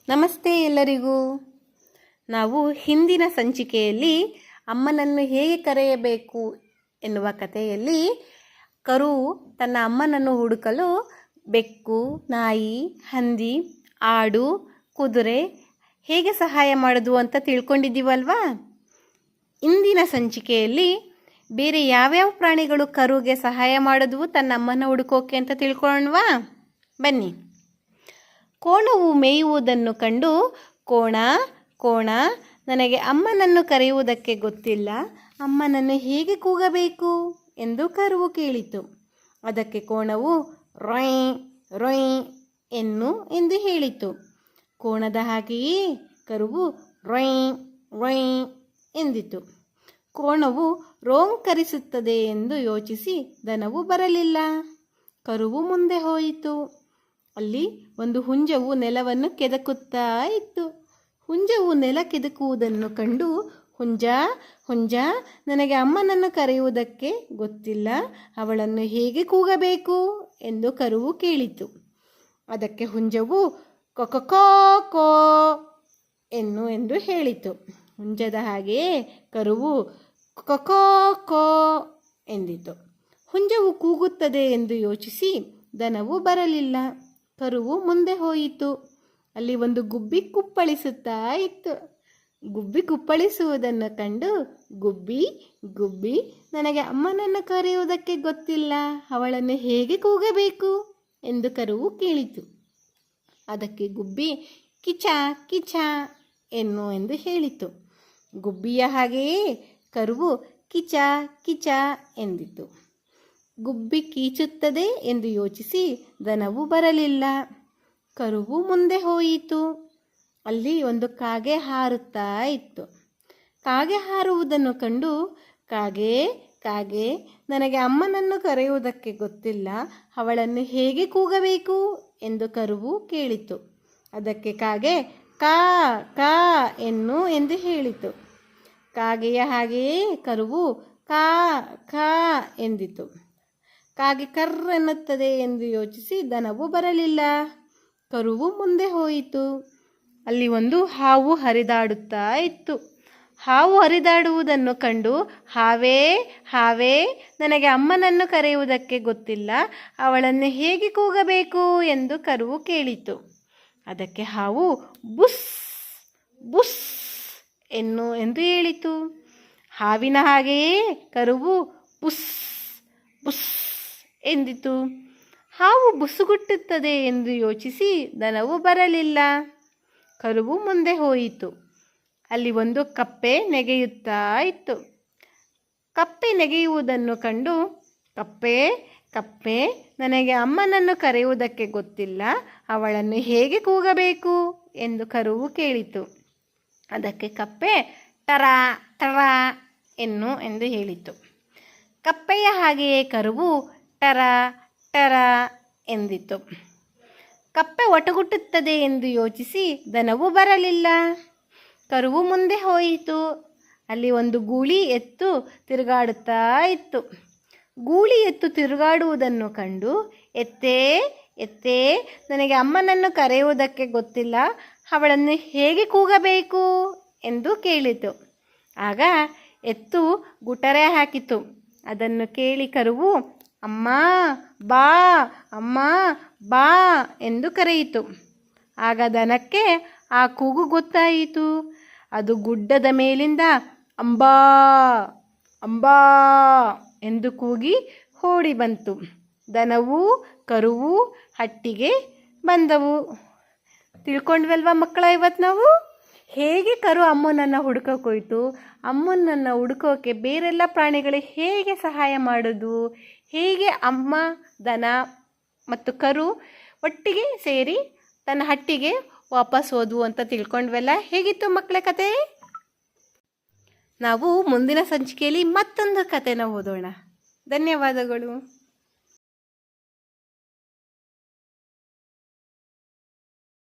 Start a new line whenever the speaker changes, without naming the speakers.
ನಮಸ್ತೆ ಎಲ್ಲರಿಗೂ. ನಾವು ಹಿಂದಿನ ಸಂಚಿಕೆಯಲ್ಲಿ ಅಮ್ಮನನ್ನು ಹೇಗೆ ಕರೆಯಬೇಕು ಎನ್ನುವ ಕಥೆಯಲ್ಲಿ ಕರು ತನ್ನ ಅಮ್ಮನನ್ನು ಹುಡುಕಲು ಬೆಕ್ಕು, ನಾಯಿ, ಹಂದಿ, ಆಡು, ಕುದುರೆ ಹೇಗೆ ಸಹಾಯ ಮಾಡೋದು ಅಂತ ತಿಳ್ಕೊಂಡಿದ್ದೀವಲ್ವಾ. ಇಂದಿನ ಸಂಚಿಕೆಯಲ್ಲಿ ಬೇರೆ ಯಾವ್ಯಾವ ಪ್ರಾಣಿಗಳು ಕರುಗೆ ಸಹಾಯ ಮಾಡೋದು ತನ್ನ ಅಮ್ಮನ ಹುಡುಕೋಕೆ ಅಂತ ತಿಳ್ಕೊಳ್ಳೋಣವಾ. ಬನ್ನಿ. ಕೋಣವು ಮೇಯುವುದನ್ನು ಕಂಡು ಕೋಣ ಕೋಣ, ನನಗೆ ಅಮ್ಮನನ್ನು ಕರೆಯುವುದಕ್ಕೆ ಗೊತ್ತಿಲ್ಲ, ಅಮ್ಮನನ್ನು ಹೇಗೆ ಕೂಗಬೇಕು ಎಂದು ಕರುವು ಕೇಳಿತು. ಅದಕ್ಕೆ ಕೋಣವು ರೊಯ್ ರೊಯ್ ಎಂದು ಹೇಳಿತು. ಕೋಣದ ಹಾಗೆಯೇ ಕರುವು ರೊಯ್ ರೊಯ್ ಎಂದಿತು. ಕೋಣವು ರೋಂಕರಿಸುತ್ತದೆ ಎಂದು ಯೋಚಿಸಿ ದನವು ಬರಲಿಲ್ಲ. ಕರುವು ಮುಂದೆ ಹೋಯಿತು. ಅಲ್ಲಿ ಒಂದು ಹುಂಜವು ನೆಲವನ್ನು ಕೆದಕುತ್ತಾ ಇತ್ತು. ಹುಂಜವು ನೆಲ ಕೆದಕುವುದನ್ನು ಕಂಡು ಹುಂಜ ಹುಂಜ, ನನಗೆ ಅಮ್ಮನನ್ನು ಕರೆಯುವುದಕ್ಕೆ ಗೊತ್ತಿಲ್ಲ, ಅವಳನ್ನು ಹೇಗೆ ಕೂಗಬೇಕು ಎಂದು ಕರುವು ಕೇಳಿತು. ಅದಕ್ಕೆ ಹುಂಜವು ಕೊಕೊಕೋ ಕೋ ಎಂದು ಹೇಳಿತು. ಹುಂಜದ ಹಾಗೆಯೇ ಕರುವು ಕೊಕೋ ಕೋ ಎಂದಿತು. ಹುಂಜವು ಕೂಗುತ್ತದೆ ಎಂದು ಯೋಚಿಸಿ ದನವು ಬರಲಿಲ್ಲ. ಕರುವು ಮುಂದೆ ಹೋಯಿತು. ಅಲ್ಲಿ ಒಂದು ಗುಬ್ಬಿ ಕುಪ್ಪಳಿಸುತ್ತಾ ಇತ್ತು. ಗುಬ್ಬಿ ಕುಪ್ಪಳಿಸುವುದನ್ನು ಕಂಡು ಗುಬ್ಬಿ ಗುಬ್ಬಿ, ನನಗೆ ಅಮ್ಮನನ್ನು ಕರೆಯುವುದಕ್ಕೆ ಗೊತ್ತಿಲ್ಲ, ಅವಳನ್ನು ಹೇಗೆ ಕೂಗಬೇಕು ಎಂದು ಕರುವು ಕೇಳಿತು. ಅದಕ್ಕೆ ಗುಬ್ಬಿ ಕಿಚ ಕಿಚ ಎಂದು ಹೇಳಿತು. ಗುಬ್ಬಿಯ ಹಾಗೆಯೇ ಕರುವು ಕಿಚ ಕಿಚ ಎಂದಿತು. ಗುಬ್ಬಿ ಕೀಚುತ್ತದೆ ಎಂದು ಯೋಚಿಸಿ ದನವು ಬರಲಿಲ್ಲ. ಕರುವು ಮುಂದೆ ಹೋಯಿತು. ಅಲ್ಲಿ ಒಂದು ಕಾಗೆ ಹಾರುತ್ತಾ ಇತ್ತು. ಕಾಗೆ ಹಾರುವುದನ್ನು ಕಂಡು ಕಾಗೆ ಕಾಗೆ, ನನಗೆ ಅಮ್ಮನನ್ನು ಕರೆಯುವುದಕ್ಕೆ ಗೊತ್ತಿಲ್ಲ, ಅವಳನ್ನು ಹೇಗೆ ಕೂಗಬೇಕು ಎಂದು ಕರುವು ಕೇಳಿತು. ಅದಕ್ಕೆ ಕಾಗೆ ಕಾ ಕಾ ಎಂದು ಹೇಳಿತು. ಕಾಗೆಯ ಹಾಗೆಯೇ ಕರುವು ಕಾ ಕಾ ಎಂದಿತು. ಕಾಗೆ ಕರ್ರ ಎನ್ನುತ್ತದೆ ಎಂದು ಯೋಚಿಸಿ ದನವು ಬರಲಿಲ್ಲ. ಕರುವು ಮುಂದೆ ಹೋಯಿತು. ಅಲ್ಲಿ ಒಂದು ಹಾವು ಹರಿದಾಡುತ್ತಾ ಇತ್ತು. ಹಾವು ಹರಿದಾಡುವುದನ್ನು ಕಂಡು ಹಾವೇ ಹಾವೇ, ನನಗೆ ಅಮ್ಮನನ್ನು ಕರೆಯುವುದಕ್ಕೆ ಗೊತ್ತಿಲ್ಲ, ಅವಳನ್ನು ಹೇಗೆ ಕೂಗಬೇಕು ಎಂದು ಕರುವು ಕೇಳಿತು. ಅದಕ್ಕೆ ಹಾವು ಬುಸ್ ಬುಸ್ ಎಂದು ಹೇಳಿತು. ಹಾವಿನ ಹಾಗೆಯೇ ಕರುವು ಬುಸ್ ಬುಸ್ ಎಂದಿತು. ಹಾವು ಬುಸುಗುಟ್ಟುತ್ತದೆ ಎಂದು ಯೋಚಿಸಿ ದನವು ಬರಲಿಲ್ಲ. ಕರುವು ಮುಂದೆ ಹೋಯಿತು. ಅಲ್ಲಿ ಒಂದು ಕಪ್ಪೆ ನೆಗೆಯುತ್ತಾ ಇತ್ತು. ಕಪ್ಪೆ ನೆಗೆಯುವುದನ್ನು ಕಂಡು ಕಪ್ಪೆ ಕಪ್ಪೆ, ನನಗೆ ಅಮ್ಮನನ್ನು ಕರೆಯುವುದಕ್ಕೆ ಗೊತ್ತಿಲ್ಲ, ಅವಳನ್ನು ಹೇಗೆ ಕೂಗಬೇಕು ಎಂದು ಕರುವು ಕೇಳಿತು. ಅದಕ್ಕೆ ಕಪ್ಪೆ ಟರ ಟರ ಎಂದು ಹೇಳಿತು. ಕಪ್ಪೆಯ ಹಾಗೆಯೇ ಕರುವು ಟರ ಟರ ಎಂದಿತು. ಕಪ್ಪೆ ಒಟಗುಟ್ಟುತ್ತದೆ ಎಂದು ಯೋಚಿಸಿ ದನವು ಬರಲಿಲ್ಲ. ಕರುವು ಮುಂದೆ ಹೋಯಿತು. ಅಲ್ಲಿ ಒಂದು ಗೂಳಿ ಎತ್ತು ತಿರುಗಾಡುತ್ತಾ ಇತ್ತು. ಗೂಳಿ ಎತ್ತು ತಿರುಗಾಡುವುದನ್ನು ಕಂಡು ಎತ್ತೇ ಎತ್ತೇ, ನನಗೆ ಅಮ್ಮನನ್ನು ಕರೆಯುವುದಕ್ಕೆ ಗೊತ್ತಿಲ್ಲ, ಅವಳನ್ನು ಹೇಗೆ ಕೂಗಬೇಕು ಎಂದು ಕೇಳಿತು. ಆಗ ಎತ್ತು ಗುಟರೆ ಹಾಕಿತು. ಅದನ್ನು ಕೇಳಿ ಕರುವು ಅಮ್ಮ ಬಾ ಅಮ್ಮ ಬಾ ಎಂದು ಕರೆಯಿತು. ಆಗ ದನಕ್ಕೆ ಆ ಕೂಗು ಗೊತ್ತಾಯಿತು. ಅದು ಗುಡ್ಡದ ಮೇಲಿಂದ ಅಂಬಾ ಅಂಬಾ ಎಂದು ಕೂಗಿ ಓಡಿ ಬಂತು. ದನವು ಕರುವು ಹಟ್ಟಿಗೆ ಬಂದವು. ತಿಳ್ಕೊಂಡ್ವಲ್ವಾ ಮಕ್ಕಳ, ಇವತ್ತು ನಾವು ಹೇಗೆ ಕರು ಅಮ್ಮನನ್ನು ಹುಡುಕೋಕೋಯ್ತು, ಅಮ್ಮನನ್ನು ಹುಡುಕೋಕೆ ಬೇರೆಲ್ಲ ಪ್ರಾಣಿಗಳು ಹೇಗೆ ಸಹಾಯ ಮಾಡೋದು, ಹೇಗೆ ಅಮ್ಮ ದನ ಮತ್ತು ಕರು ಒಟ್ಟಿಗೆ ಸೇರಿ ತನ್ನ ಹಟ್ಟಿಗೆ ವಾಪಸ್ ಹೋದ್ವು ಅಂತ ತಿಳ್ಕೊಂಡ್ವಲ್ಲ. ಹೇಗಿತ್ತು ಮಕ್ಕಳ ಕತೆ? ನಾವು ಮುಂದಿನ ಸಂಚಿಕೆಯಲ್ಲಿ ಮತ್ತೊಂದು ಕತೆನ ಓದೋಣ. ಧನ್ಯವಾದಗಳು.